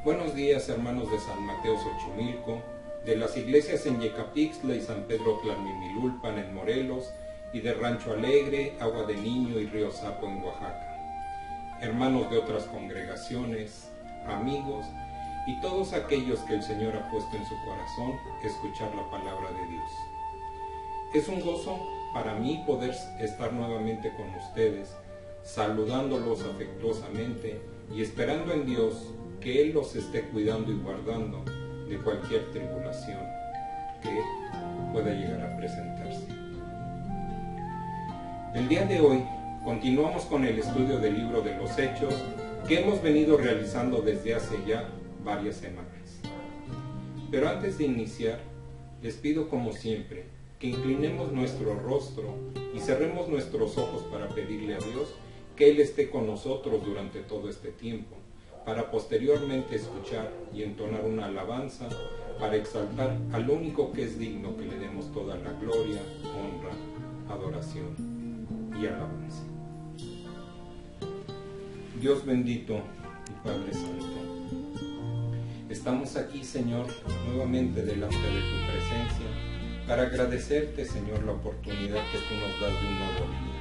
Buenos días, hermanos de San Mateo Xochimilco, de las iglesias en Yecapixtla y San Pedro Tlalmimilulpan en Morelos, y de Rancho Alegre, Agua de Niño y Río Sapo en Oaxaca. Hermanos de otras congregaciones, amigos y todos aquellos que el Señor ha puesto en su corazón escuchar la palabra de Dios. Es un gozo para mí poder estar nuevamente con ustedes, saludándolos afectuosamente y esperando en Dios que Él los esté cuidando y guardando de cualquier tribulación que pueda llegar a presentarse. El día de hoy continuamos con el estudio del libro de los Hechos que hemos venido realizando desde hace ya varias semanas. Pero antes de iniciar, les pido como siempre que inclinemos nuestro rostro y cerremos nuestros ojos para pedirle a Dios que Él esté con nosotros durante todo este tiempo, para posteriormente escuchar y entonar una alabanza para exaltar al único que es digno que le demos toda la gloria, honra, adoración y alabanza. Dios bendito y Padre Santo, estamos aquí, Señor, nuevamente delante de tu presencia para agradecerte, Señor, la oportunidad que tú nos das de un nuevo día.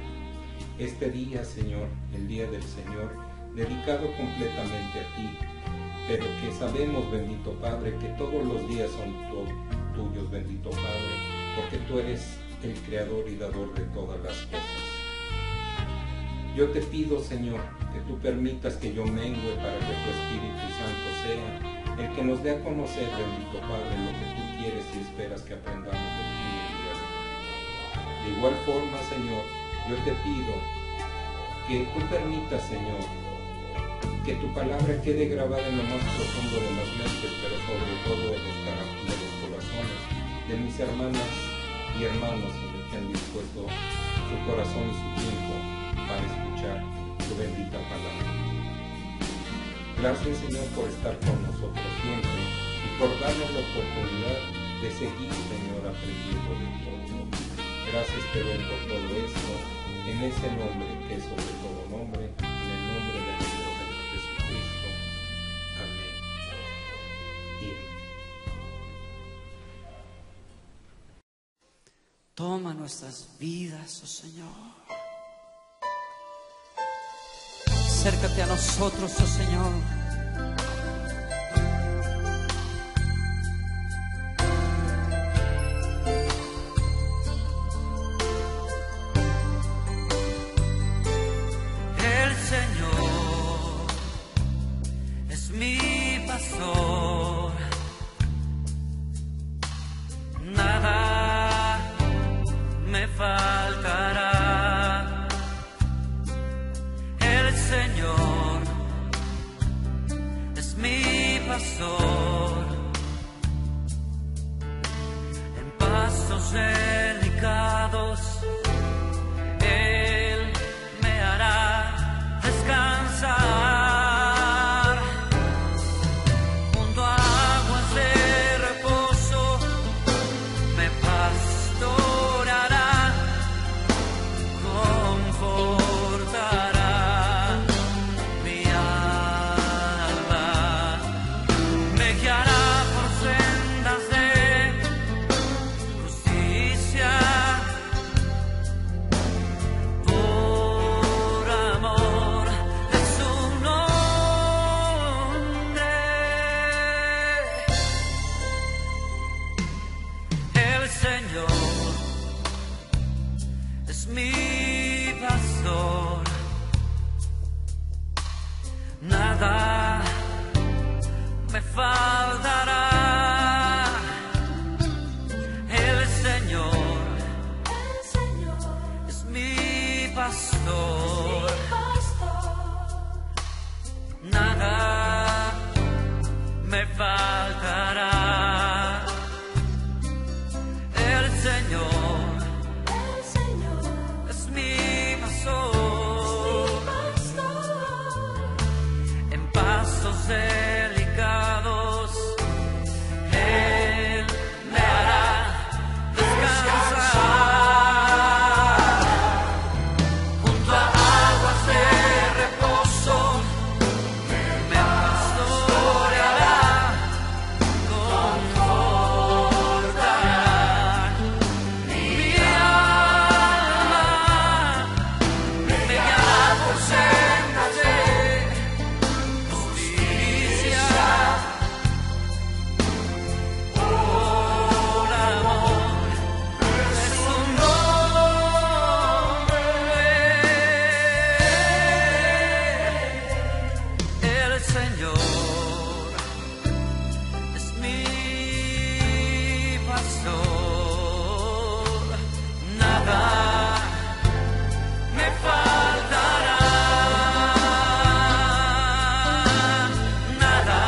Este día, Señor, el día del Señor, dedicado completamente a ti, pero que sabemos, bendito Padre, que todos los días son tuyos, bendito Padre, porque tú eres el creador y dador de todas las cosas. Yo te pido, Señor, que tú permitas que yo mengue para que tu Espíritu Santo sea el que nos dé a conocer, bendito Padre, lo que tú quieres y esperas que aprendamos de ti el día de hoy. De igual forma, Señor, yo te pido que tú permitas, Señor, que tu palabra quede grabada en lo más profundo de las mentes, pero sobre todo de los corazones de mis hermanas y hermanos, Señor, que han dispuesto su corazón y su tiempo para escuchar tu bendita palabra. Gracias, Señor, por estar con nosotros siempre y por darnos la oportunidad de seguir, Señor, aprendiendo de todo. Gracias te doy por todo esto, en ese nombre que es sobre todo nombre, en el nombre de nuestro Señor Jesucristo. Amén. Y amén. Toma nuestras vidas, oh Señor. Acércate a nosotros, oh Señor. El Señor es mi pastor, nada me faltará. Señor es mi pastor, en pastos delicados Él me hará descansar, junto a aguas de reposo me pastoreará, confortará. Mi pastor, nada me faltará. El Señor es mi pastor, nada me faltará. El Señor mi pastor, en pastos delicados Él me hará descansar, junto a aguas de reposo me pastoreará. Señor es mi pastor, nada me faltará, nada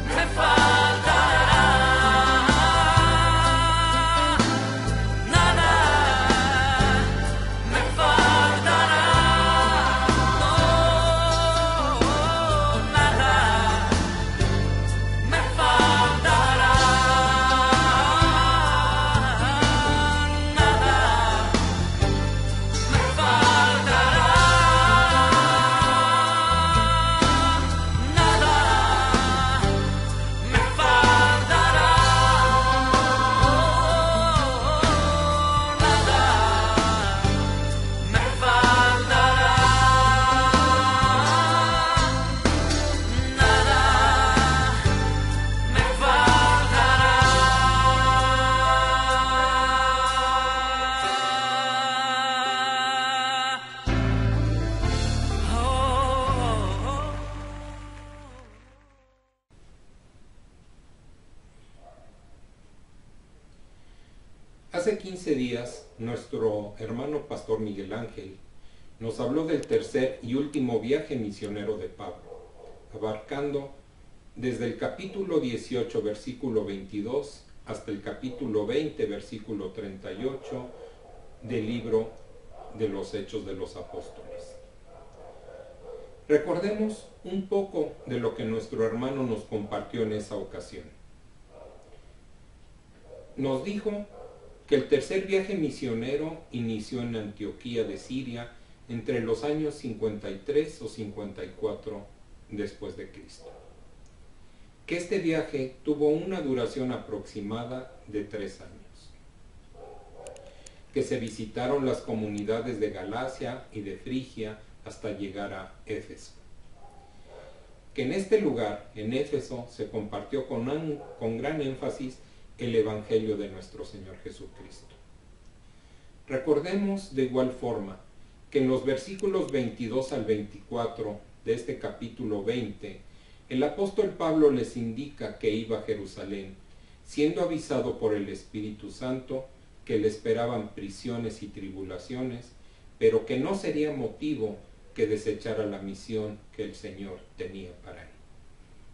me faltará, nada me faltará, no, nada me faltará, nada me faltará, nada me faltará, nada me Hace 15 días, nuestro hermano pastor Miguel Ángel nos habló del tercer y último viaje misionero de Pablo, abarcando desde el capítulo 18, versículo 22, hasta el capítulo 20, versículo 38 del libro de los Hechos de los Apóstoles. Recordemos un poco de lo que nuestro hermano nos compartió en esa ocasión. Nos dijo que el tercer viaje misionero inició en Antioquía de Siria entre los años 53 o 54 después de Cristo. Que este viaje tuvo una duración aproximada de 3 años. Que se visitaron las comunidades de Galacia y de Frigia hasta llegar a Éfeso. Que en este lugar, en Éfeso, se compartió con gran énfasis el Evangelio de nuestro Señor Jesucristo. Recordemos de igual forma que en los versículos 22 al 24 de este capítulo 20, el apóstol Pablo les indica que iba a Jerusalén, siendo avisado por el Espíritu Santo que le esperaban prisiones y tribulaciones, pero que no sería motivo que desechara la misión que el Señor tenía para él.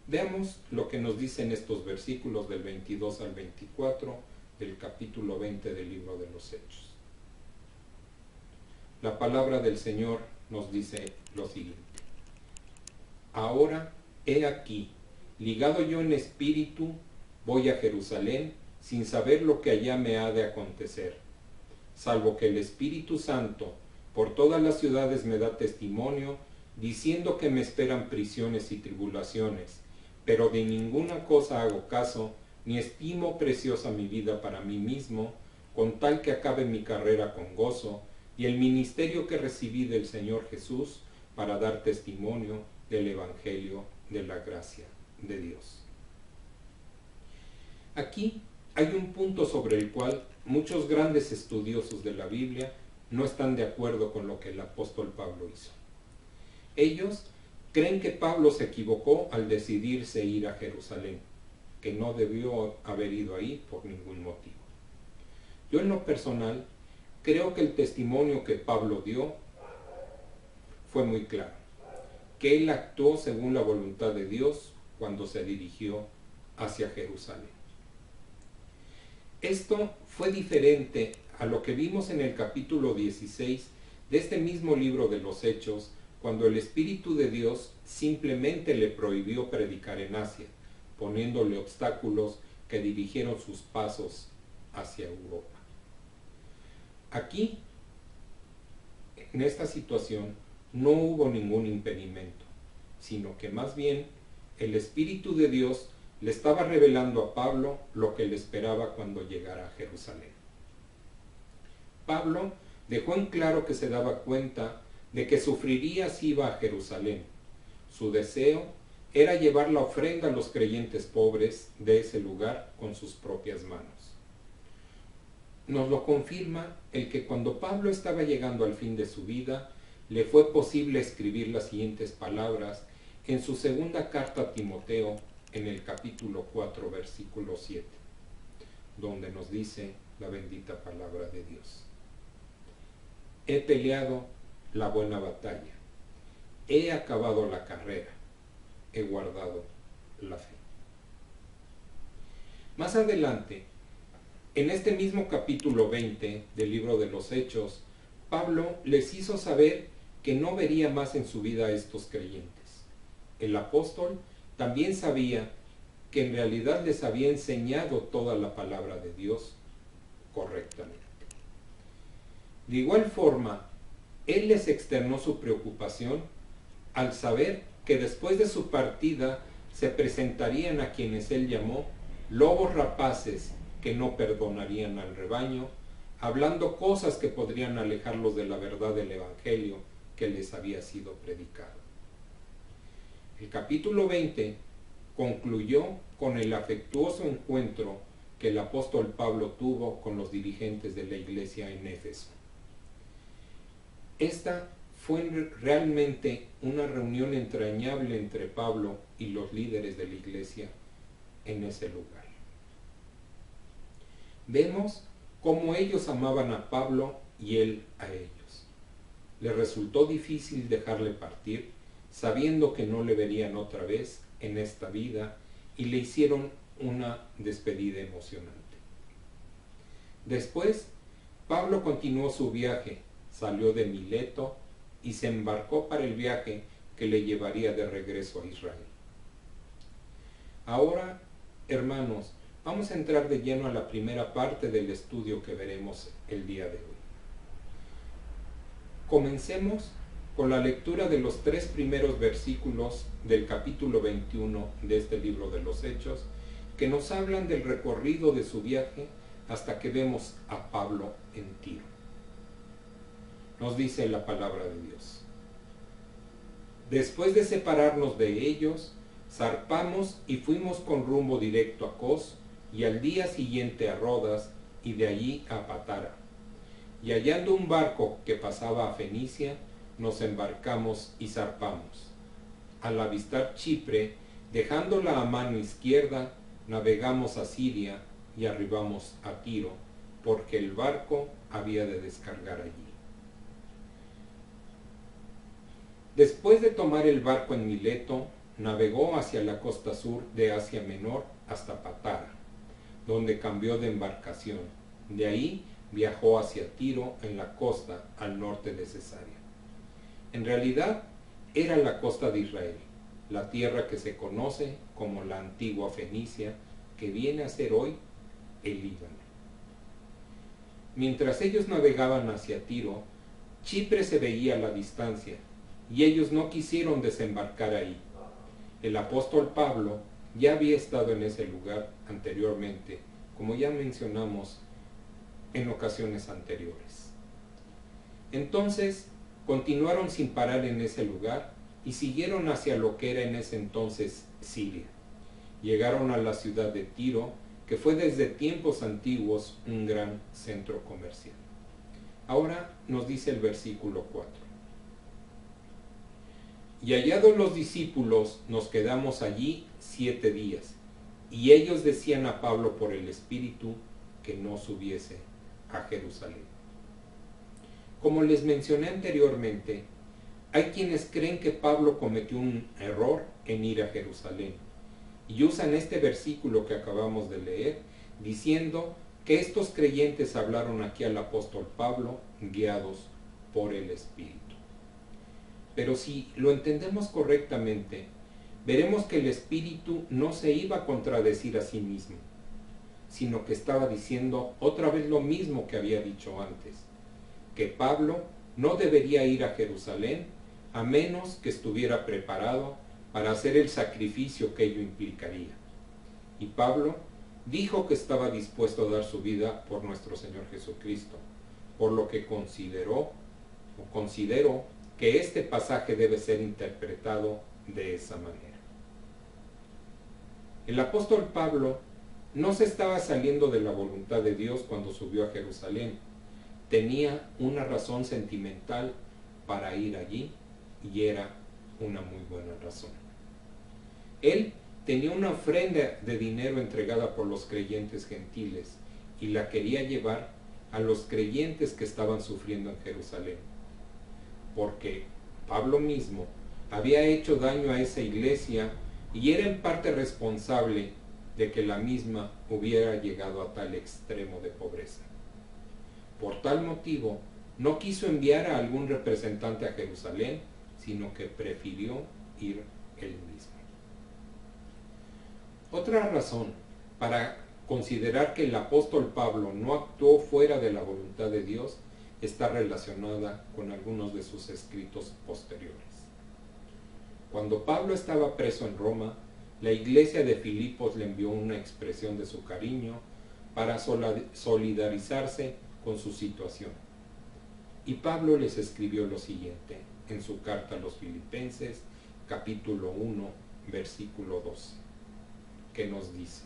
Veamos lo que nos dicen estos versículos del 22 al 24 del capítulo 20 del libro de los Hechos. La palabra del Señor nos dice lo siguiente: Ahora, he aquí, ligado yo en espíritu, voy a Jerusalén, sin saber lo que allá me ha de acontecer, salvo que el Espíritu Santo por todas las ciudades me da testimonio, diciendo que me esperan prisiones y tribulaciones, pero de ninguna cosa hago caso, ni estimo preciosa mi vida para mí mismo, con tal que acabe mi carrera con gozo, y el ministerio que recibí del Señor Jesús, para dar testimonio del Evangelio de la gracia de Dios. Aquí hay un punto sobre el cual muchos grandes estudiosos de la Biblia no están de acuerdo con lo que el apóstol Pablo hizo. Ellos creen que Pablo se equivocó al decidirse ir a Jerusalén, que no debió haber ido ahí por ningún motivo. Yo en lo personal creo que el testimonio que Pablo dio fue muy claro, que él actuó según la voluntad de Dios cuando se dirigió hacia Jerusalén. Esto fue diferente a lo que vimos en el capítulo 16 de este mismo libro de los Hechos, cuando el Espíritu de Dios simplemente le prohibió predicar en Asia, poniéndole obstáculos que dirigieron sus pasos hacia Europa. Aquí, en esta situación, no hubo ningún impedimento, sino que más bien el Espíritu de Dios le estaba revelando a Pablo lo que le esperaba cuando llegara a Jerusalén. Pablo dejó en claro que se daba cuenta de que sufriría si iba a Jerusalén. Su deseo era llevar la ofrenda a los creyentes pobres de ese lugar con sus propias manos. Nos lo confirma el que cuando Pablo estaba llegando al fin de su vida, le fue posible escribir las siguientes palabras en su segunda carta a Timoteo, en el capítulo 4, versículo 7, donde nos dice la bendita palabra de Dios. He peleado la buena batalla, he acabado la carrera, he guardado la fe. Más adelante, en este mismo capítulo 20 del libro de los Hechos, Pablo les hizo saber que no vería más en su vida a estos creyentes. El apóstol también sabía que en realidad les había enseñado toda la palabra de Dios correctamente. De igual forma, él les externó su preocupación al saber que después de su partida se presentarían a quienes él llamó lobos rapaces que no perdonarían al rebaño, hablando cosas que podrían alejarlos de la verdad del Evangelio que les había sido predicado. El capítulo 20 concluyó con el afectuoso encuentro que el apóstol Pablo tuvo con los dirigentes de la iglesia en Éfeso. Esta fue realmente una reunión entrañable entre Pablo y los líderes de la iglesia en ese lugar. Vemos cómo ellos amaban a Pablo y él a ellos. Les resultó difícil dejarle partir, sabiendo que no le verían otra vez en esta vida, y le hicieron una despedida emocionante. Después, Pablo continuó su viaje, salió de Mileto y se embarcó para el viaje que le llevaría de regreso a Israel. Ahora, hermanos, vamos a entrar de lleno a la primera parte del estudio que veremos el día de hoy. Comencemos con la lectura de los 3 primeros versículos del capítulo 21 de este libro de los Hechos, que nos hablan del recorrido de su viaje hasta que vemos a Pablo en Tiro. Nos dice la palabra de Dios. Después de separarnos de ellos, zarpamos y fuimos con rumbo directo a Cos, y al día siguiente a Rodas, y de allí a Patara. Y hallando un barco que pasaba a Fenicia, nos embarcamos y zarpamos. Al avistar Chipre, dejándola a mano izquierda, navegamos a Siria y arribamos a Tiro, porque el barco había de descargar allí. Después de tomar el barco en Mileto, navegó hacia la costa sur de Asia Menor hasta Patara, donde cambió de embarcación. De ahí viajó hacia Tiro en la costa al norte de Cesarea. En realidad era la costa de Israel, la tierra que se conoce como la antigua Fenicia, que viene a ser hoy el Líbano. Mientras ellos navegaban hacia Tiro, Chipre se veía a la distancia, y ellos no quisieron desembarcar ahí. El apóstol Pablo ya había estado en ese lugar anteriormente, como ya mencionamos en ocasiones anteriores. Entonces continuaron sin parar en ese lugar y siguieron hacia lo que era en ese entonces Siria. Llegaron a la ciudad de Tiro, que fue desde tiempos antiguos un gran centro comercial. Ahora nos dice el versículo 4. Y hallados los discípulos, nos quedamos allí 7 días, y ellos decían a Pablo por el Espíritu que no subiese a Jerusalén. Como les mencioné anteriormente, hay quienes creen que Pablo cometió un error en ir a Jerusalén, y usan este versículo que acabamos de leer, diciendo que estos creyentes hablaron aquí al apóstol Pablo, guiados por el Espíritu. Pero si lo entendemos correctamente, veremos que el Espíritu no se iba a contradecir a sí mismo, sino que estaba diciendo otra vez lo mismo que había dicho antes, que Pablo no debería ir a Jerusalén a menos que estuviera preparado para hacer el sacrificio que ello implicaría. Y Pablo dijo que estaba dispuesto a dar su vida por nuestro Señor Jesucristo, por lo que considero que este pasaje debe ser interpretado de esa manera. El apóstol Pablo no se estaba saliendo de la voluntad de Dios cuando subió a Jerusalén. Tenía una razón sentimental para ir allí, y era una muy buena razón. Él tenía una ofrenda de dinero entregada por los creyentes gentiles y la quería llevar a los creyentes que estaban sufriendo en Jerusalén, porque Pablo mismo había hecho daño a esa iglesia y era en parte responsable de que la misma hubiera llegado a tal extremo de pobreza. Por tal motivo, no quiso enviar a algún representante a Jerusalén, sino que prefirió ir él mismo. Otra razón para considerar que el apóstol Pablo no actuó fuera de la voluntad de Dios está relacionada con algunos de sus escritos posteriores. Cuando Pablo estaba preso en Roma, la iglesia de Filipos le envió una expresión de su cariño para solidarizarse con su situación. Y Pablo les escribió lo siguiente en su carta a los Filipenses, capítulo 1, versículo 12, que nos dice: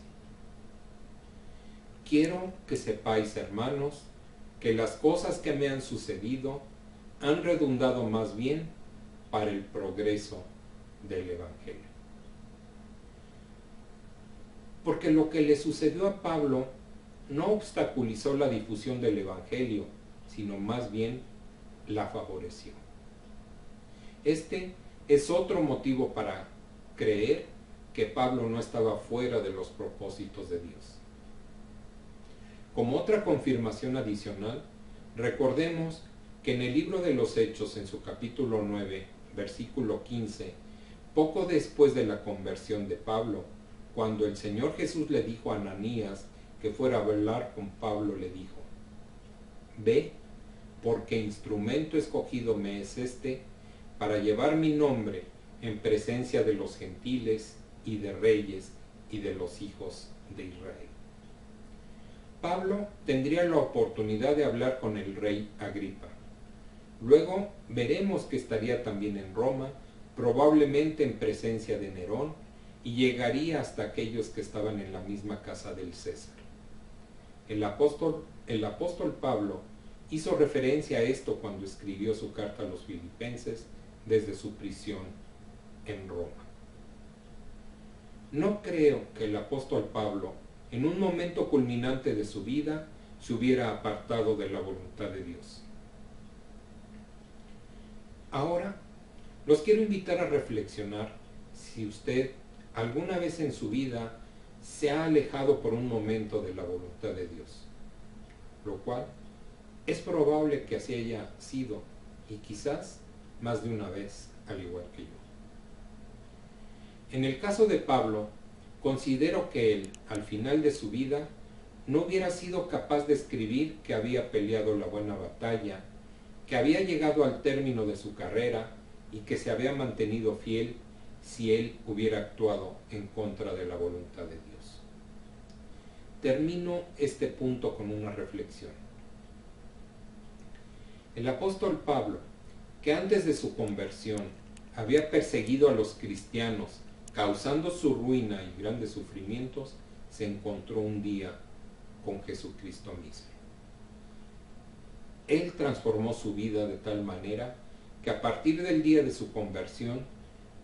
quiero que sepáis, hermanos, que las cosas que me han sucedido han redundado más bien para el progreso del Evangelio. Porque lo que le sucedió a Pablo no obstaculizó la difusión del Evangelio, sino más bien la favoreció. Este es otro motivo para creer que Pablo no estaba fuera de los propósitos de Dios. Como otra confirmación adicional, recordemos que en el libro de los Hechos, en su capítulo 9, versículo 15, poco después de la conversión de Pablo, cuando el Señor Jesús le dijo a Ananías que fuera a hablar con Pablo, le dijo: ve, porque instrumento escogido me es este para llevar mi nombre en presencia de los gentiles y de reyes y de los hijos de Israel. Pablo tendría la oportunidad de hablar con el rey Agripa. Luego veremos que estaría también en Roma, probablemente en presencia de Nerón, y llegaría hasta aquellos que estaban en la misma casa del César. El apóstol Pablo hizo referencia a esto cuando escribió su carta a los Filipenses desde su prisión en Roma. No creo que el apóstol Pablo, en un momento culminante de su vida, se hubiera apartado de la voluntad de Dios. Ahora, los quiero invitar a reflexionar si usted alguna vez en su vida se ha alejado por un momento de la voluntad de Dios, lo cual es probable que así haya sido, y quizás más de una vez, al igual que yo. En el caso de Pablo, considero que él, al final de su vida, no hubiera sido capaz de escribir que había peleado la buena batalla, que había llegado al término de su carrera y que se había mantenido fiel si él hubiera actuado en contra de la voluntad de Dios. Termino este punto con una reflexión. El apóstol Pablo, que antes de su conversión había perseguido a los cristianos, causando su ruina y grandes sufrimientos, se encontró un día con Jesucristo mismo. Él transformó su vida de tal manera que a partir del día de su conversión,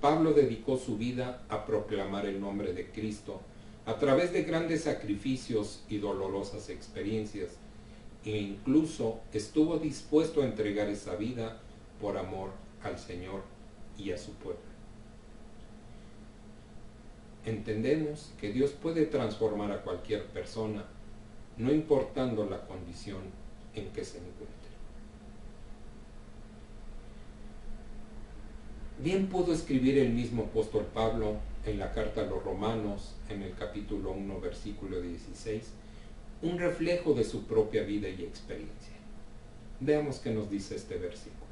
Pablo dedicó su vida a proclamar el nombre de Cristo a través de grandes sacrificios y dolorosas experiencias, e incluso estuvo dispuesto a entregar esa vida por amor al Señor y a su pueblo. Entendemos que Dios puede transformar a cualquier persona, no importando la condición en que se encuentre. Bien pudo escribir el mismo apóstol Pablo en la carta a los Romanos, en el capítulo 1, versículo 16, un reflejo de su propia vida y experiencia. Veamos qué nos dice este versículo.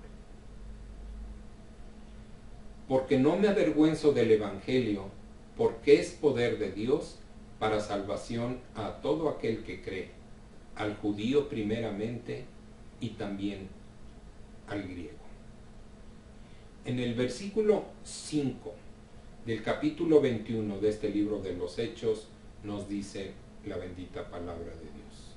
Porque no me avergüenzo del Evangelio, porque es poder de Dios para salvación a todo aquel que cree, al judío primeramente y también al griego. En el versículo 5 del capítulo 21 de este libro de los Hechos nos dice la bendita palabra de Dios.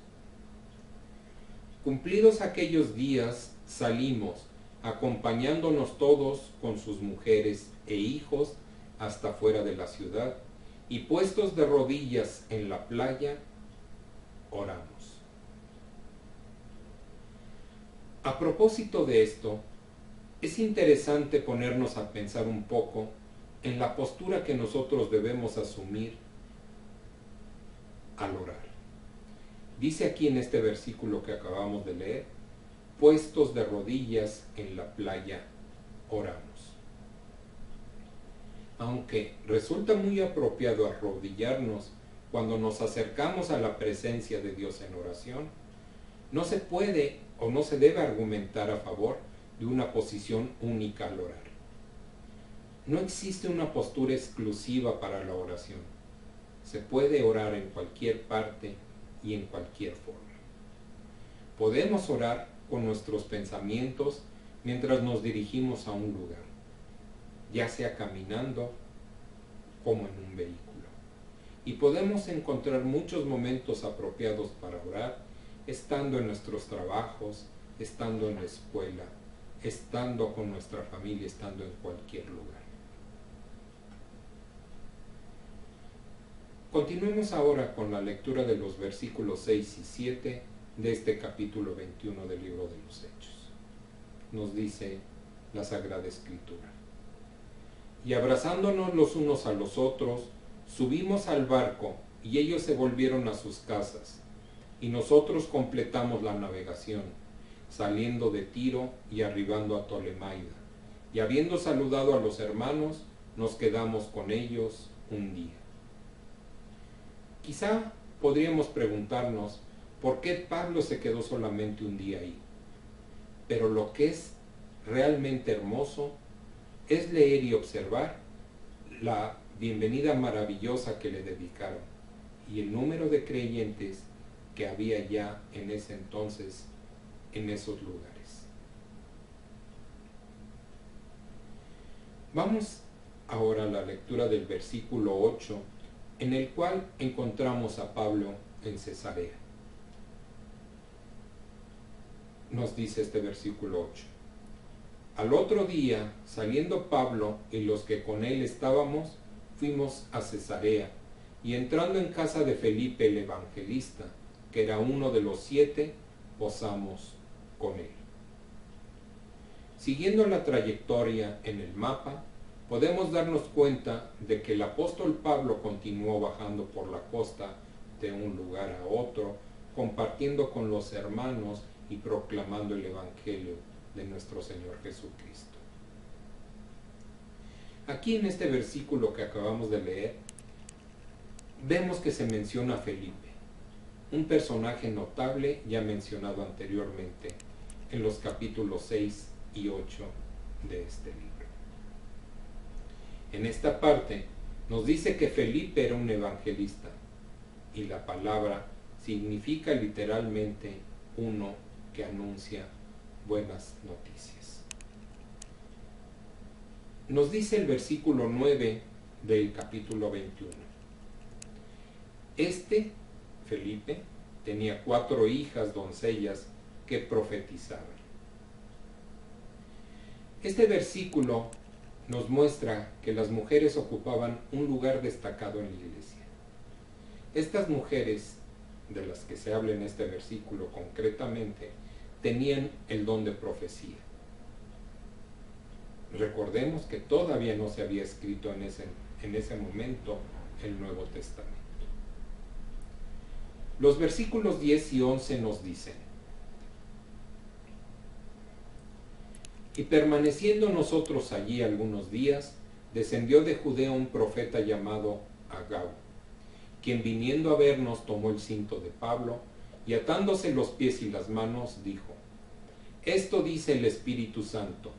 Cumplidos aquellos días, salimos, acompañándonos todos con sus mujeres e hijos, hasta fuera de la ciudad, y puestos de rodillas en la playa, oramos. A propósito de esto, es interesante ponernos a pensar un poco en la postura que nosotros debemos asumir al orar. Dice aquí en este versículo que acabamos de leer, puestos de rodillas en la playa, oramos. Aunque resulta muy apropiado arrodillarnos cuando nos acercamos a la presencia de Dios en oración, no se puede o no se debe argumentar a favor de una posición única al orar. No existe una postura exclusiva para la oración. Se puede orar en cualquier parte y en cualquier forma. Podemos orar con nuestros pensamientos mientras nos dirigimos a un lugar, ya sea caminando como en un vehículo. Y podemos encontrar muchos momentos apropiados para orar, estando en nuestros trabajos, estando en la escuela, estando con nuestra familia, estando en cualquier lugar. Continuemos ahora con la lectura de los versículos 6 y 7 de este capítulo 21 del libro de los Hechos. Nos dice la Sagrada Escritura: y abrazándonos los unos a los otros, subimos al barco, y ellos se volvieron a sus casas, y nosotros completamos la navegación, saliendo de Tiro y arribando a Tolemaida, y habiendo saludado a los hermanos, nos quedamos con ellos un día. Quizá podríamos preguntarnos por qué Pablo se quedó solamente un día ahí, pero lo que es realmente hermoso es leer y observar la bienvenida maravillosa que le dedicaron y el número de creyentes que había ya en ese entonces en esos lugares. Vamos ahora a la lectura del versículo 8, en el cual encontramos a Pablo en Cesarea. Nos dice este versículo 8: al otro día, saliendo Pablo y los que con él estábamos, fuimos a Cesarea, y entrando en casa de Felipe el evangelista, que era uno de los 7, posamos con él. Siguiendo la trayectoria en el mapa, podemos darnos cuenta de que el apóstol Pablo continuó bajando por la costa de un lugar a otro, compartiendo con los hermanos y proclamando el evangelio de nuestro Señor Jesucristo. Aquí en este versículo que acabamos de leer, vemos que se menciona a Felipe, un personaje notable ya mencionado anteriormente en los capítulos 6 y 8 de este libro. En esta parte nos dice que Felipe era un evangelista, y la palabra significa literalmente uno que anuncia buenas noticias. Nos dice el versículo 9 del capítulo 21. Felipe, tenía 4 hijas doncellas que profetizaban. Este versículo nos muestra que las mujeres ocupaban un lugar destacado en la iglesia. Estas mujeres, de las que se habla en este versículo concretamente, tenían el don de profecía. Recordemos que todavía no se había escrito en ese momento el Nuevo Testamento. Los versículos 10 y 11 nos dicen: y permaneciendo nosotros allí algunos días, descendió de Judea un profeta llamado Agabo, quien viniendo a vernos tomó el cinto de Pablo, y atándose los pies y las manos, dijo: esto dice el Espíritu Santo,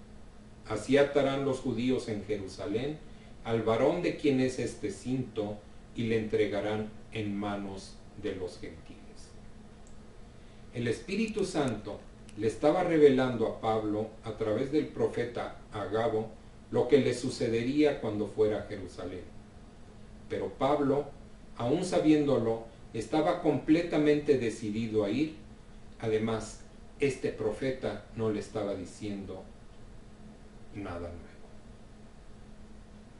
así atarán los judíos en Jerusalén al varón de quien es este cinto, y le entregarán en manos de los gentiles. El Espíritu Santo le estaba revelando a Pablo a través del profeta Agabo lo que le sucedería cuando fuera a Jerusalén. Pero Pablo, aún sabiéndolo, estaba completamente decidido a ir. Además, este profeta no le estaba diciendo nada nuevo.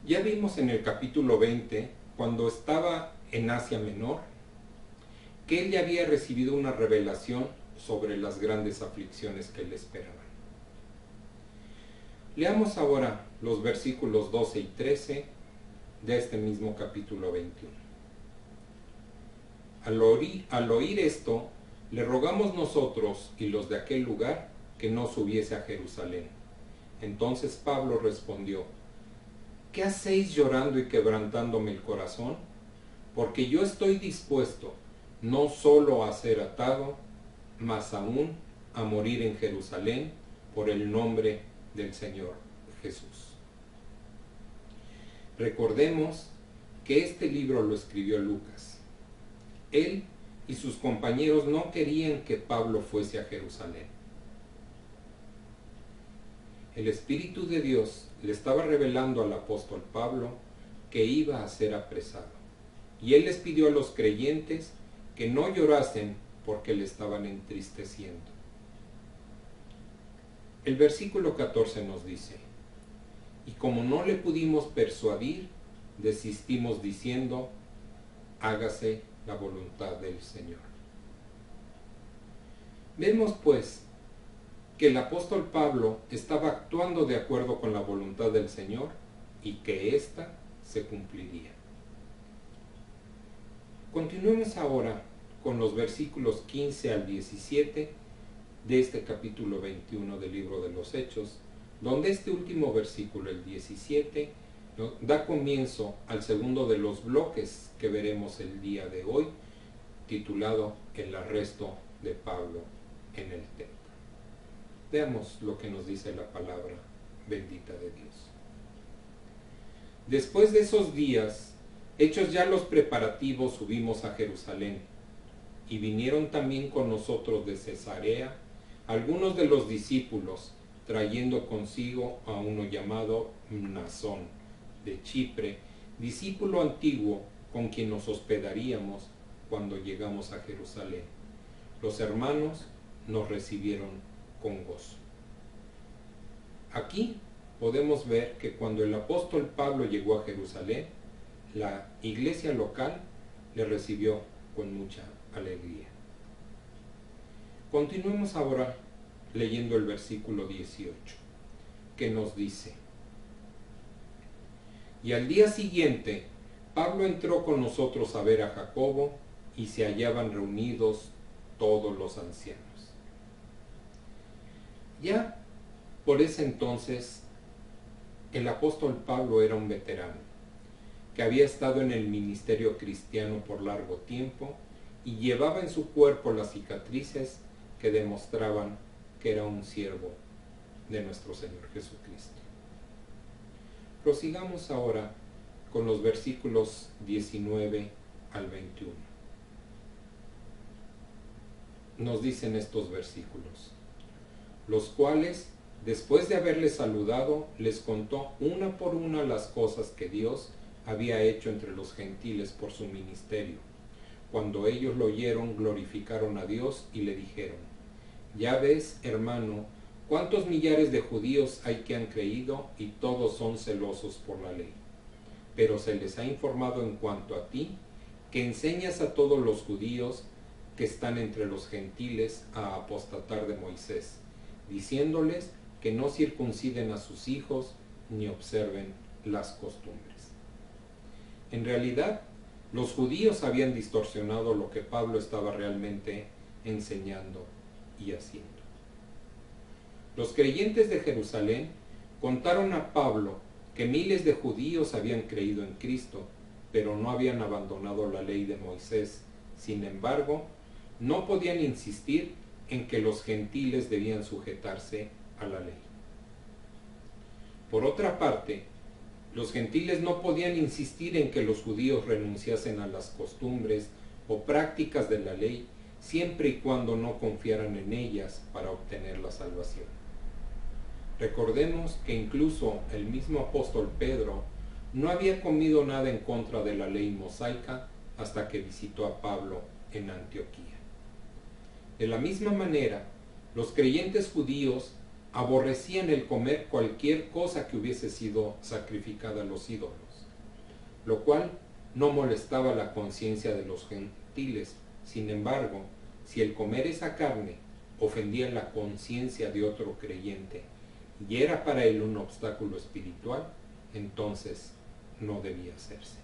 Ya vimos en el capítulo 20, cuando estaba en Asia Menor, que él ya había recibido una revelación sobre las grandes aflicciones que le esperaban. Leamos ahora los versículos 12 y 13 de este mismo capítulo 21. Al oír esto, le rogamos nosotros y los de aquel lugar que no subiese a Jerusalén. Entonces Pablo respondió: ¿qué hacéis llorando y quebrantándome el corazón? Porque yo estoy dispuesto no solo a ser atado, mas aún a morir en Jerusalén por el nombre del Señor Jesús. Recordemos que este libro lo escribió Lucas. Él y sus compañeros no querían que Pablo fuese a Jerusalén. El Espíritu de Dios le estaba revelando al apóstol Pablo que iba a ser apresado. Y él les pidió a los creyentes que no llorasen porque le estaban entristeciendo. El versículo 14 nos dice: y como no le pudimos persuadir, desistimos diciendo: hágase la voluntad del Señor. Vemos pues que el apóstol Pablo estaba actuando de acuerdo con la voluntad del Señor y que ésta se cumpliría. Continuemos ahora con los versículos 15 al 17 de este capítulo 21 del libro de los Hechos, donde este último versículo, el 17, da comienzo al segundo de los bloques que veremos el día de hoy, titulado El arresto de Pablo en el templo. Veamos lo que nos dice la palabra bendita de Dios. Después de esos días, hechos ya los preparativos, subimos a Jerusalén, y vinieron también con nosotros de Cesarea algunos de los discípulos, trayendo consigo a uno llamado Mnasón, de Chipre, discípulo antiguo con quien nos hospedaríamos cuando llegamos a Jerusalén. Los hermanos nos recibieron con gozo. Aquí podemos ver que cuando el apóstol Pablo llegó a Jerusalén, la iglesia local le recibió con mucha alegría. Continuemos ahora leyendo el versículo 18, que nos dice: y al día siguiente Pablo entró con nosotros a ver a Jacobo, y se hallaban reunidos todos los ancianos. Ya por ese entonces el apóstol Pablo era un veterano, que había estado en el ministerio cristiano por largo tiempo y llevaba en su cuerpo las cicatrices que demostraban que era un siervo de nuestro Señor Jesucristo. Prosigamos ahora con los versículos 19 al 21. Nos dicen estos versículos: los cuales, después de haberles saludado, les contó una por una las cosas que Dios había hecho entre los gentiles por su ministerio. Cuando ellos lo oyeron, glorificaron a Dios y le dijeron: ya ves, hermano, cuántos millares de judíos hay que han creído y todos son celosos por la ley. Pero se les ha informado en cuanto a ti, que enseñas a todos los judíos que están entre los gentiles a apostatar de Moisés, diciéndoles que no circunciden a sus hijos ni observen las costumbres. En realidad, los judíos habían distorsionado lo que Pablo estaba realmente enseñando y haciendo. Los creyentes de Jerusalén contaron a Pablo que miles de judíos habían creído en Cristo, pero no habían abandonado la ley de Moisés. Sin embargo, no podían insistir en que los gentiles debían sujetarse a la ley. Por otra parte, los gentiles no podían insistir en que los judíos renunciasen a las costumbres o prácticas de la ley, siempre y cuando no confiaran en ellas para obtener la salvación. Recordemos que incluso el mismo apóstol Pedro no había comido nada en contra de la ley mosaica hasta que visitó a Pablo en Antioquía. De la misma manera, los creyentes judíos aborrecían el comer cualquier cosa que hubiese sido sacrificada a los ídolos, lo cual no molestaba la conciencia de los gentiles. Sin embargo, si el comer esa carne ofendía la conciencia de otro creyente y era para él un obstáculo espiritual, entonces no debía hacerse.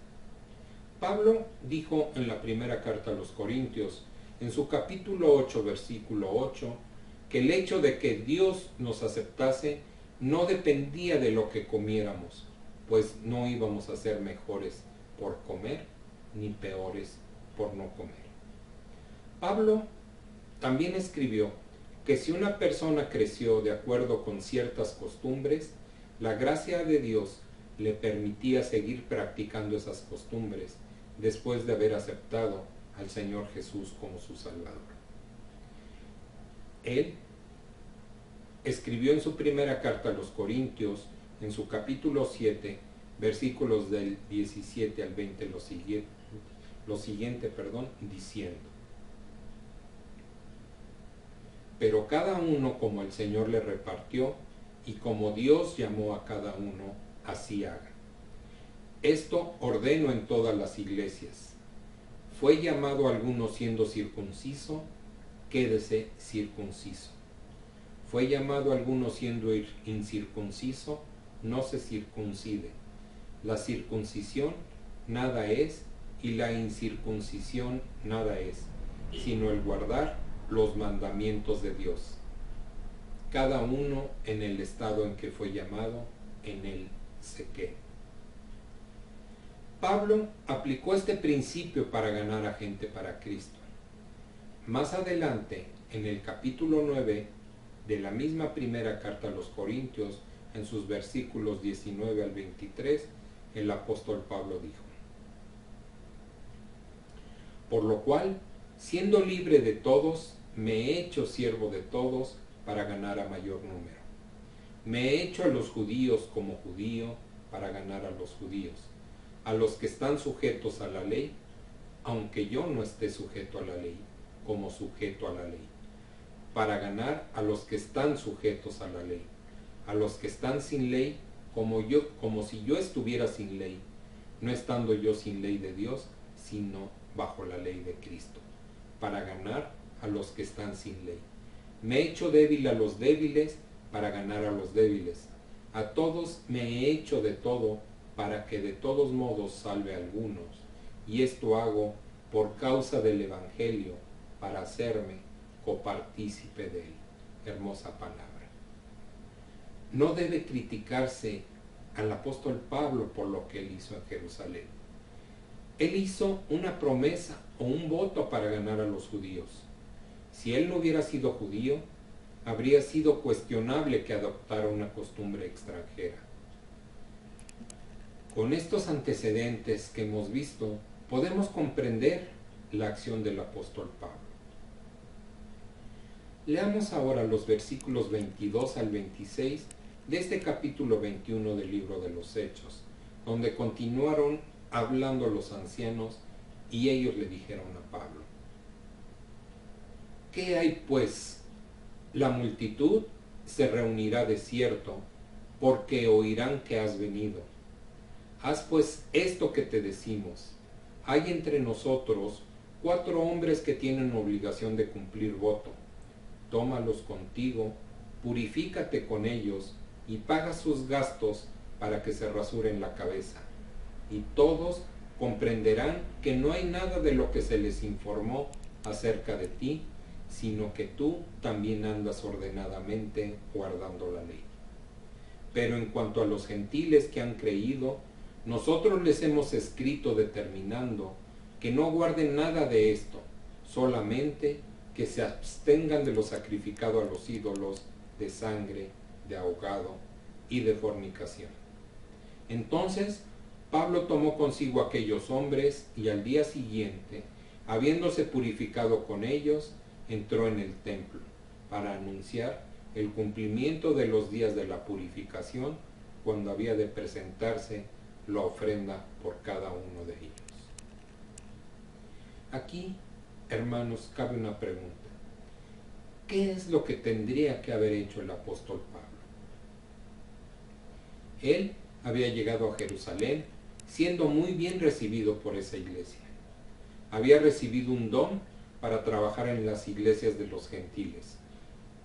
Pablo dijo en la primera carta a los Corintios, en su capítulo 8, versículo 8, que el hecho de que Dios nos aceptase no dependía de lo que comiéramos, pues no íbamos a ser mejores por comer, ni peores por no comer. Pablo también escribió que si una persona creció de acuerdo con ciertas costumbres, la gracia de Dios le permitía seguir practicando esas costumbres después de haber aceptado al Señor Jesús como su Salvador. Él escribió en su primera carta a los Corintios, en su capítulo 7, versículos del 17 al 20, lo siguiente, diciendo: pero cada uno como el Señor le repartió, y como Dios llamó a cada uno, así haga. Esto ordeno en todas las iglesias. Fue llamado alguno siendo circunciso, quédese circunciso. Fue llamado alguno siendo incircunciso, no se circuncide. La circuncisión nada es, y la incircuncisión nada es, sino el guardar los mandamientos de Dios. Cada uno en el estado en que fue llamado, en él se quede. Pablo aplicó este principio para ganar a gente para Cristo. Más adelante, en el capítulo 9 de la misma primera carta a los Corintios, en sus versículos 19 al 23, el apóstol Pablo dijo: por lo cual, siendo libre de todos, me he hecho siervo de todos para ganar a mayor número. Me he hecho a los judíos como judío para ganar a los judíos, a los que están sujetos a la ley, aunque yo no esté sujeto a la ley, como sujeto a la ley, para ganar a los que están sujetos a la ley, a los que están sin ley, como si yo estuviera sin ley, no estando yo sin ley de Dios, sino bajo la ley de Cristo, para ganar a los que están sin ley. Me he hecho débil a los débiles para ganar a los débiles. A todos me he hecho de todo para que de todos modos salve a algunos. Y esto hago por causa del Evangelio, para hacerme copartícipe de él. Hermosa palabra. No debe criticarse al apóstol Pablo por lo que él hizo en Jerusalén. Él hizo una promesa o un voto para ganar a los judíos. Si él no hubiera sido judío, habría sido cuestionable que adoptara una costumbre extranjera. Con estos antecedentes que hemos visto, podemos comprender la acción del apóstol Pablo. Leamos ahora los versículos 22 al 26 de este capítulo 21 del libro de los Hechos, donde continuaron hablando los ancianos y ellos le dijeron a Pablo: ¿qué hay pues? La multitud se reunirá de cierto, porque oirán que has venido. Haz pues esto que te decimos. Hay entre nosotros 4 hombres que tienen obligación de cumplir voto. Tómalos contigo, purifícate con ellos y paga sus gastos para que se rasuren la cabeza. Y todos comprenderán que no hay nada de lo que se les informó acerca de ti, sino que tú también andas ordenadamente guardando la ley. Pero en cuanto a los gentiles que han creído, nosotros les hemos escrito determinando que no guarden nada de esto, solamente que se abstengan de lo sacrificado a los ídolos, de sangre, de ahogado y de fornicación. Entonces Pablo tomó consigo a aquellos hombres y al día siguiente, habiéndose purificado con ellos, entró en el templo para anunciar el cumplimiento de los días de la purificación, cuando había de presentarse la ofrenda por cada uno de ellos. Aquí, hermanos, cabe una pregunta. ¿qué es lo que tendría que haber hecho el apóstol Pablo? Él había llegado a Jerusalén siendo muy bien recibido por esa iglesia. Había recibido un don para trabajar en las iglesias de los gentiles.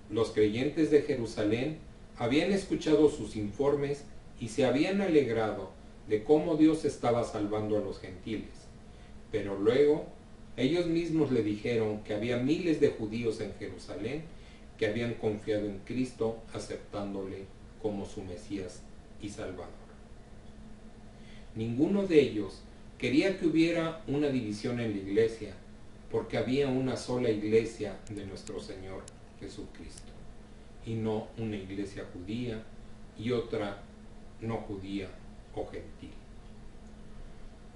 Los creyentes de Jerusalén habían escuchado sus informes y se habían alegrado de cómo Dios estaba salvando a los gentiles. Pero luego ellos mismos le dijeron que había miles de judíos en Jerusalén que habían confiado en Cristo, aceptándole como su Mesías y Salvador. Ninguno de ellos quería que hubiera una división en la iglesia, porque había una sola iglesia de nuestro Señor Jesucristo, y no una iglesia judía y otra no judía o gentil.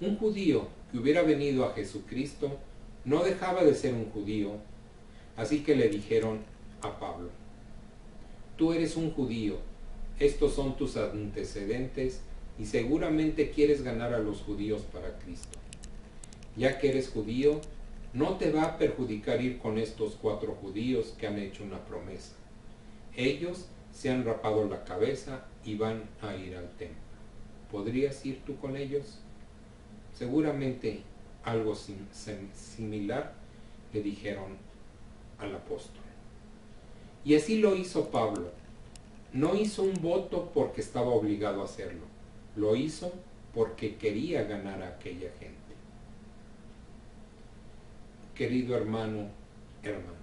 Un judío que hubiera venido a Jesucristo no dejaba de ser un judío, así que le dijeron a Pablo: tú eres un judío, estos son tus antecedentes y seguramente quieres ganar a los judíos para Cristo. Ya que eres judío, no te va a perjudicar ir con estos 4 judíos que han hecho una promesa. Ellos se han rapado la cabeza y van a ir al templo. ¿Podrías ir tú con ellos? Seguramente algo similar le dijeron al apóstol. Y así lo hizo Pablo. No hizo un voto porque estaba obligado a hacerlo. Lo hizo porque quería ganar a aquella gente. Querido hermano, hermana,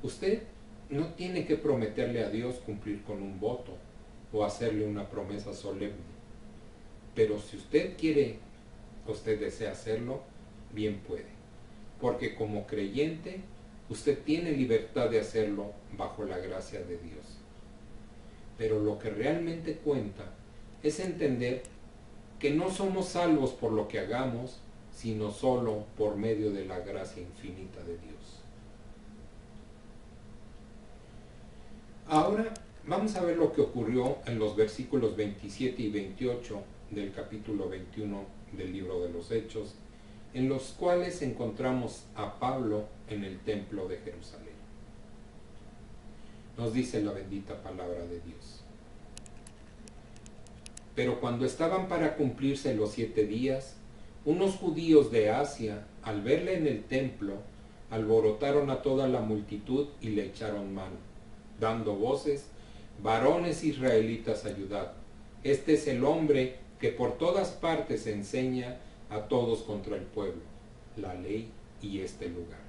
usted no tiene que prometerle a Dios cumplir con un voto o hacerle una promesa solemne. Pero si usted quiere, usted desea hacerlo, bien puede. Porque como creyente, usted tiene libertad de hacerlo bajo la gracia de Dios. Pero lo que realmente cuenta es entender que no somos salvos por lo que hagamos, sino solo por medio de la gracia infinita de Dios. Ahora vamos a ver lo que ocurrió en los versículos 27 y 28 del capítulo 21 del libro de los Hechos, en los cuales encontramos a Pablo en el templo de Jerusalén. Nos dice la bendita palabra de Dios. Pero cuando estaban para cumplirse los 7 días, unos judíos de Asia, al verle en el templo, alborotaron a toda la multitud y le echaron mano, dando voces: varones israelitas, ayudad. Este es el hombre que por todas partes enseña a todos contra el pueblo, la ley y este lugar.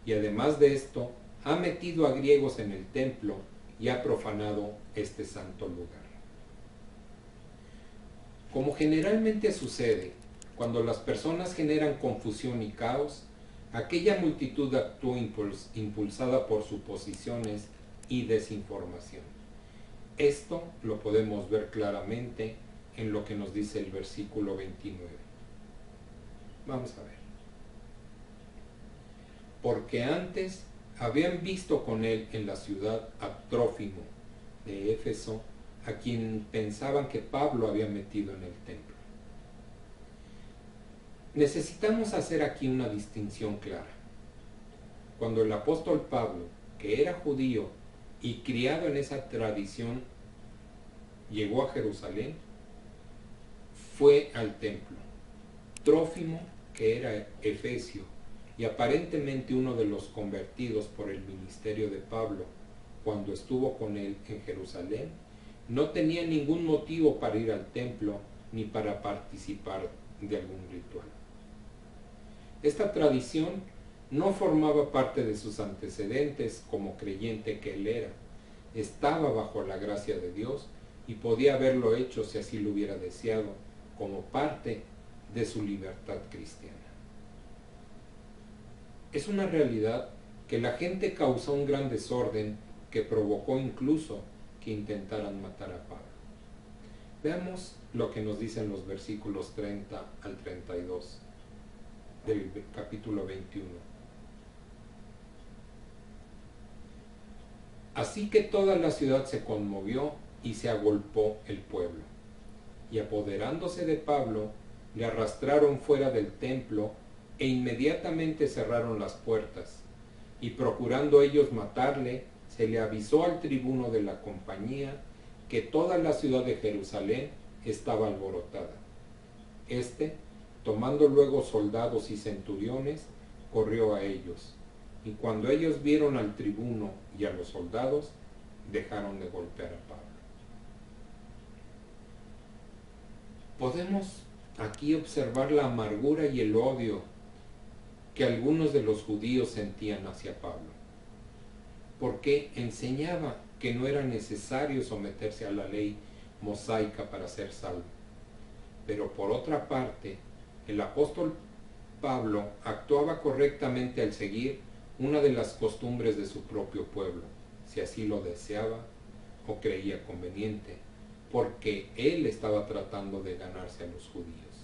Y además de esto, ha metido a griegos en el templo y ha profanado este santo lugar. Como generalmente sucede, cuando las personas generan confusión y caos, aquella multitud actuó impulsada por suposiciones y desinformación. Esto lo podemos ver claramente en lo que nos dice el versículo 29. Vamos a ver. Porque antes habían visto con él en la ciudad a Trófimo de Éfeso, a quien pensaban que Pablo había metido en el templo. Necesitamos hacer aquí una distinción clara. Cuando el apóstol Pablo, que era judío y criado en esa tradición, llegó a Jerusalén, fue al templo. Trófimo, que era efesio y aparentemente uno de los convertidos por el ministerio de Pablo cuando estuvo con él en Jerusalén, no tenía ningún motivo para ir al templo ni para participar de algún ritual. Esta tradición no formaba parte de sus antecedentes como creyente que él era. Estaba bajo la gracia de Dios y podía haberlo hecho si así lo hubiera deseado, como parte de su libertad cristiana. Es una realidad que la gente causó un gran desorden que provocó incluso que intentaran matar a Pablo. Veamos lo que nos dicen los versículos 30 al 32 del capítulo 21. Así que toda la ciudad se conmovió y se agolpó el pueblo. Y apoderándose de Pablo, le arrastraron fuera del templo e inmediatamente cerraron las puertas. y procurando ellos matarle, se le avisó al tribuno de la compañía que toda la ciudad de Jerusalén estaba alborotada. Este, tomando luego soldados y centuriones, corrió a ellos, y cuando ellos vieron al tribuno y a los soldados, dejaron de golpear a Pablo. Podemos aquí observar la amargura y el odio que algunos de los judíos sentían hacia Pablo, porque enseñaba que no era necesario someterse a la ley mosaica para ser salvo. Pero por otra parte, el apóstol Pablo actuaba correctamente al seguir una de las costumbres de su propio pueblo, si así lo deseaba o creía conveniente, porque él estaba tratando de ganarse a los judíos.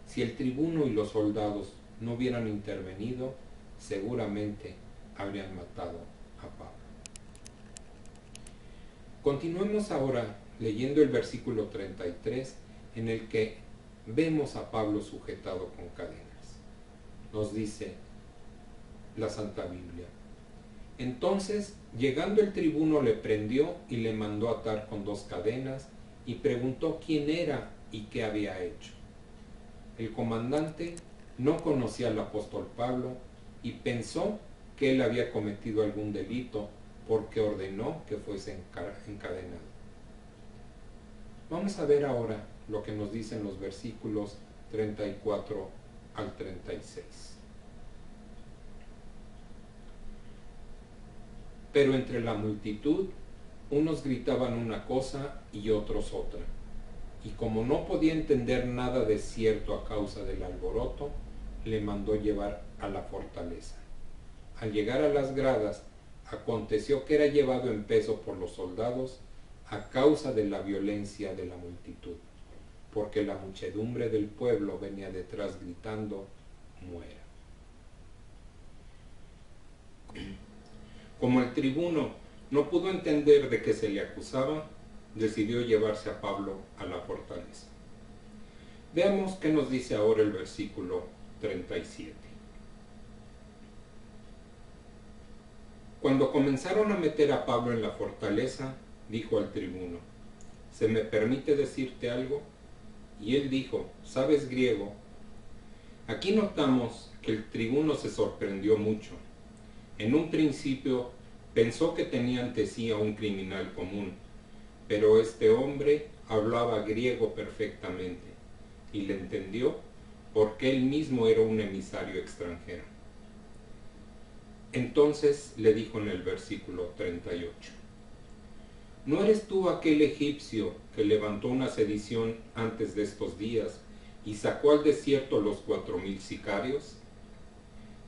Si el tribuno y los soldados no hubieran intervenido, seguramente habrían matado a Pablo. Continuemos ahora leyendo el versículo 33, en el que vemos a Pablo sujetado con cadenas. Nos dice la Santa Biblia: entonces, llegando el tribuno, le prendió y le mandó atar con 2 cadenas y preguntó quién era y qué había hecho. El comandante no conocía al apóstol Pablo y pensó que él había cometido algún delito, porque ordenó que fuese encadenado. Vamos a ver ahora lo que nos dicen los versículos 34 al 36. Pero entre la multitud, unos gritaban una cosa y otros otra. Y como no podía entender nada de cierto a causa del alboroto, le mandó llevar a la fortaleza. Al llegar a las gradas, aconteció que era llevado en peso por los soldados a causa de la violencia de la multitud, porque la muchedumbre del pueblo venía detrás gritando: muera. Como el tribuno no pudo entender de qué se le acusaba, decidió llevarse a Pablo a la fortaleza. Veamos qué nos dice ahora el versículo 37. Cuando comenzaron a meter a Pablo en la fortaleza, dijo al tribuno: ¿se me permite decirte algo? Y él dijo: ¿sabes griego? Aquí notamos que el tribuno se sorprendió mucho. En un principio pensó que tenía ante sí a un criminal común, pero este hombre hablaba griego perfectamente y le entendió porque él mismo era un emisario extranjero. Entonces le dijo en el versículo 38: ¿no eres tú aquel egipcio que levantó una sedición antes de estos días y sacó al desierto los 4000 sicarios?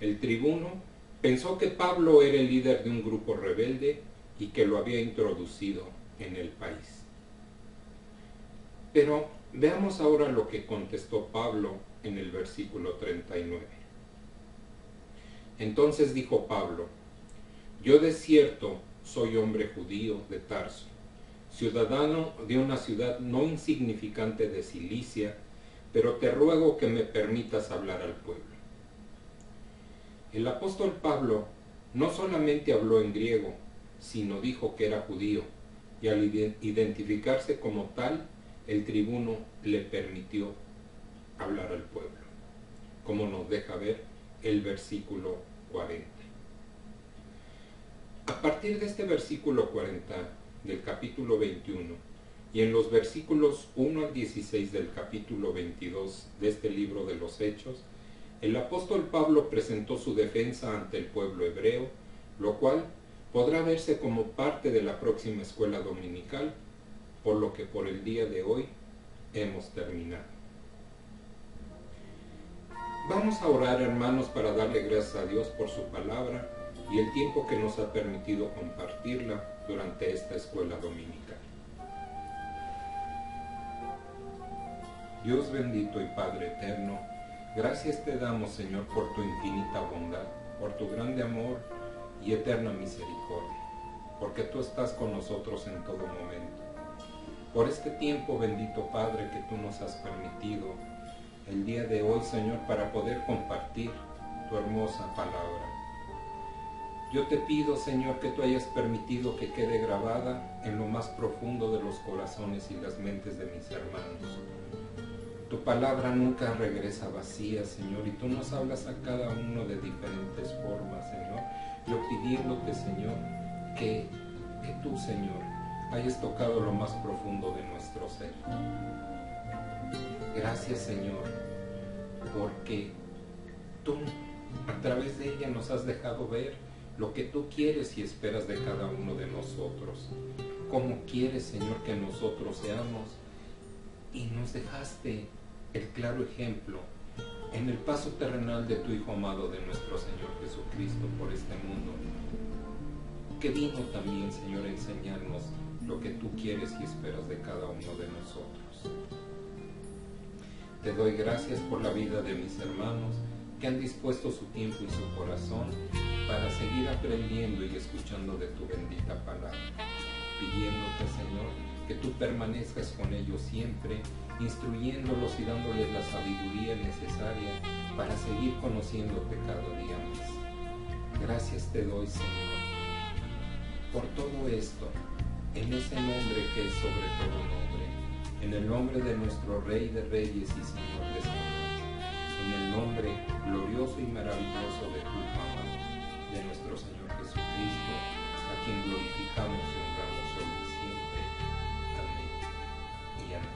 El tribuno pensó que Pablo era el líder de un grupo rebelde y que lo había introducido en el país. Pero veamos ahora lo que contestó Pablo en el versículo 39. Entonces dijo Pablo: yo de cierto soy hombre judío de Tarso, ciudadano de una ciudad no insignificante de Cilicia, pero te ruego que me permitas hablar al pueblo. El apóstol Pablo no solamente habló en griego, sino dijo que era judío, y al identificarse como tal, el tribuno le permitió hablar al pueblo, como nos deja ver el versículo 40. A partir de este versículo 40 del capítulo 21 y en los versículos 1 al 16 del capítulo 22 de este libro de los Hechos, el apóstol Pablo presentó su defensa ante el pueblo hebreo, lo cual podrá verse como parte de la próxima escuela dominical, por lo que por el día de hoy hemos terminado. Vamos a orar, hermanos, para darle gracias a Dios por su palabra y el tiempo que nos ha permitido compartirla durante esta escuela dominical. Dios bendito y Padre eterno, gracias te damos, Señor, por tu infinita bondad, por tu grande amor y eterna misericordia, porque tú estás con nosotros en todo momento. Por este tiempo, bendito Padre, que tú nos has permitido el día de hoy, Señor, para poder compartir tu hermosa palabra. Yo te pido, Señor, que tú hayas permitido que quede grabada en lo más profundo de los corazones y las mentes de mis hermanos. Tu palabra nunca regresa vacía, Señor, y tú nos hablas a cada uno de diferentes formas, Señor. Yo pidiéndote, Señor, que tú, Señor, hayas tocado lo más profundo de nuestro ser. Gracias, Señor, porque tú a través de ella nos has dejado ver lo que tú quieres y esperas de cada uno de nosotros. Cómo quieres, Señor, que nosotros seamos. Y nos dejaste el claro ejemplo en el paso terrenal de tu Hijo amado, de nuestro Señor Jesucristo, por este mundo, que vino también, Señor, a enseñarnos lo que tú quieres y esperas de cada uno de nosotros. Te doy gracias por la vida de mis hermanos que han dispuesto su tiempo y su corazón para seguir aprendiendo y escuchando de tu bendita palabra, pidiéndote, Señor, que tú permanezcas con ellos siempre, instruyéndolos y dándoles la sabiduría necesaria para seguir conociéndote cada día más. Gracias te doy, Señor, por todo esto, en ese nombre que es sobre todo nombre, en el nombre de nuestro Rey de Reyes y Señor de Señores, en el nombre glorioso y maravilloso de tu Hijo amado, de nuestro Señor Jesucristo, a quien glorificamos y honramos hoy y siempre. Amén y amén.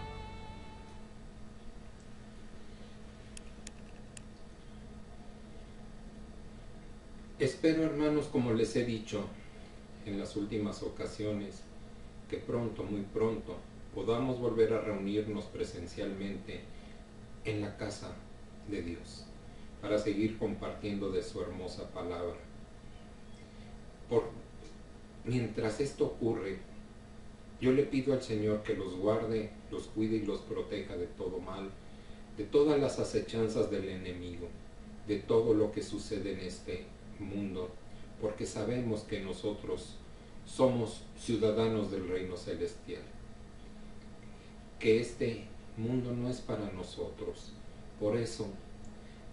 Espero, hermanos, como les he dicho en las últimas ocasiones, que pronto, muy pronto, podamos volver a reunirnos presencialmente en la casa de Dios para seguir compartiendo de su hermosa palabra. Mientras esto ocurre, yo le pido al Señor que los guarde, los cuide y los proteja de todo mal, de todas las acechanzas del enemigo, de todo lo que sucede en este mundo, porque sabemos que nosotros somos ciudadanos del reino celestial, que este mundo no es para nosotros. Por eso,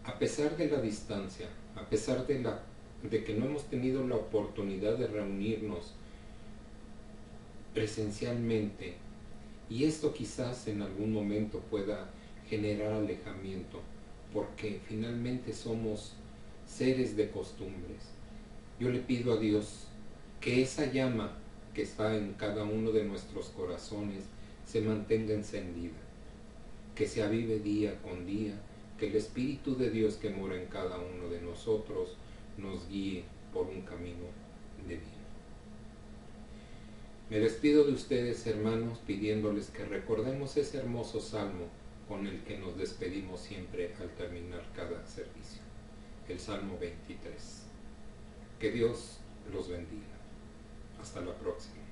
a pesar de la distancia, a pesar de que no hemos tenido la oportunidad de reunirnos presencialmente, y esto quizás en algún momento pueda generar alejamiento, porque finalmente somos seres de costumbres. Yo le pido a Dios que esa llama que está en cada uno de nuestros corazones se mantenga encendida, que se avive día con día, que el Espíritu de Dios que mora en cada uno de nosotros nos guíe por un camino de bien. Me despido de ustedes, hermanos, pidiéndoles que recordemos ese hermoso salmo con el que nos despedimos siempre al terminar cada servicio, el Salmo 23. Que Dios los bendiga. Hasta la próxima.